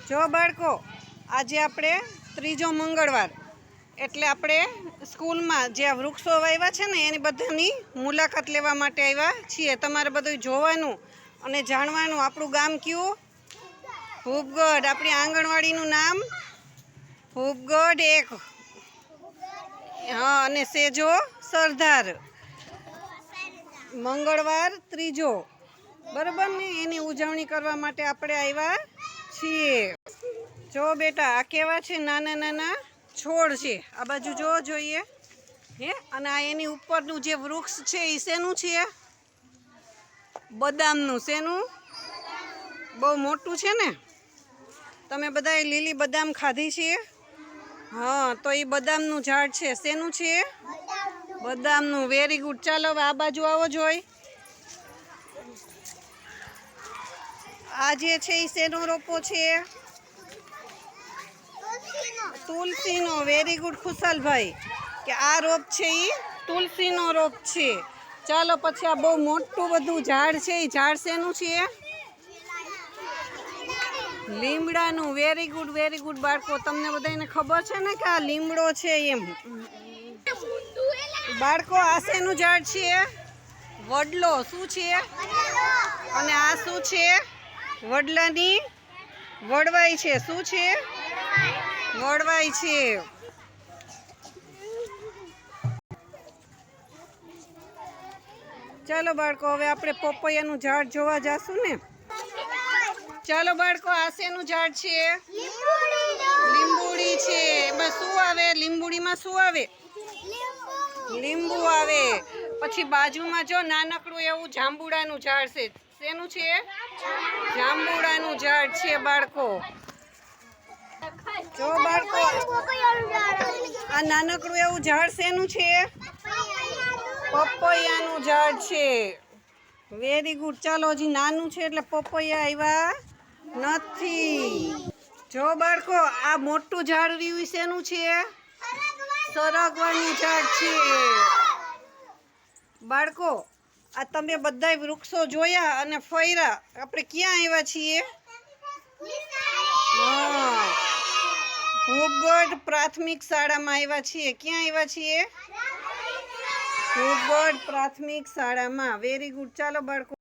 જો બાળકો, આજે આપણે ત્રીજો મંગળવાર એટલે આપણે સ્કૂલમાં જે વૃક્ષો વાવ્યા છે ને એની બધાની મુલાકાત લેવા માટે આવ્યા છીએ. તમારે બધું જોવાનું અને જાણવાનું. આપણું ગામ કયું? ભૂપગઢ. આપણી આંગણવાડીનું નામ ભૂપગઢ 1. હા, અને સેજો સરદાર. મંગળવાર ત્રીજો, બરાબર ને? એની ઉજવણી કરવા માટે આપણે આવ્યા છીએ. જો બેટા, આ કેવા છે? નાના નાના છોડ છે. આ બાજુ જો જોઈએ હે. અને આ એની ઉપરનું જે વૃક્ષ છે એ શેનું છે? બદામનું. શેનું? બહુ મોટું છે ને. તમે બધાએ લીલી બદામ ખાધી છે? હા, તો એ બદામનું ઝાડ છે. શેનું છે? બદામનું. Very good. ચાલો હવે આ બાજુ આવો જોઈ. આ જે છે એ શેનો રોપો છે? તુલસીનો. વેરી ગુડ ખુશાલભાઈ, કે આ રોપ છે એ તુલસીનો રોપ છે. ચાલો પછી આ બહુ મોટું બધું ઝાડ છે એ ઝાડ શેનું છે? લીમડાનું. વેરી ગુડ, વેરી ગુડ બાળકો. તમને બધાને ખબર છે ને કે આ લીમડો છે એમ. બાળકો, આ શેનું ઝાડ છે? વડલો. શું છે? અને આ શું છે? વડલાની વડવાઈ છે. શું છે? વડવાઈ છે. ચાલો બાળકો, હવે આપણે પપૈયાનું ઝાડ જોવા જાશું ને. ચાલો બાળકો, આ શેનું ઝાડ છે? લીંબુડી છે. એમાં શું આવે? લીંબુડીમાં શું આવે? લીંબુ આવે. પછી બાજુમાં જો નાનકડું એવું જાંબુડાનું ઝાડ છે. શેનું છે? જાંબુડાનું ઝાડ છે બાળકો. જો બાળકો, આ નાનકડું એવું ઝાડ શેનું છે? પપૈયાનું ઝાડ છે. Very good. ચાલો, હજી નાનું છે એટલે પપૈયા આવ્યા નથી. જો બાળકો, આ મોટું ઝાડ રહ્યું શેનું છે? સરગવાનું ઝાડ છે. બાળકો, આ તમે બધાય વૃક્ષો જોયા અને ફર્યા. આપણે ક્યાં આવ્યા છીએ? હા, ભૂપગઢ પ્રાથમિક શાળામાં આવ્યા છીએ. ક્યાં આવ્યા છીએ? ભૂપગઢ પ્રાથમિક શાળામાં. Very good. ચાલો બાળકો.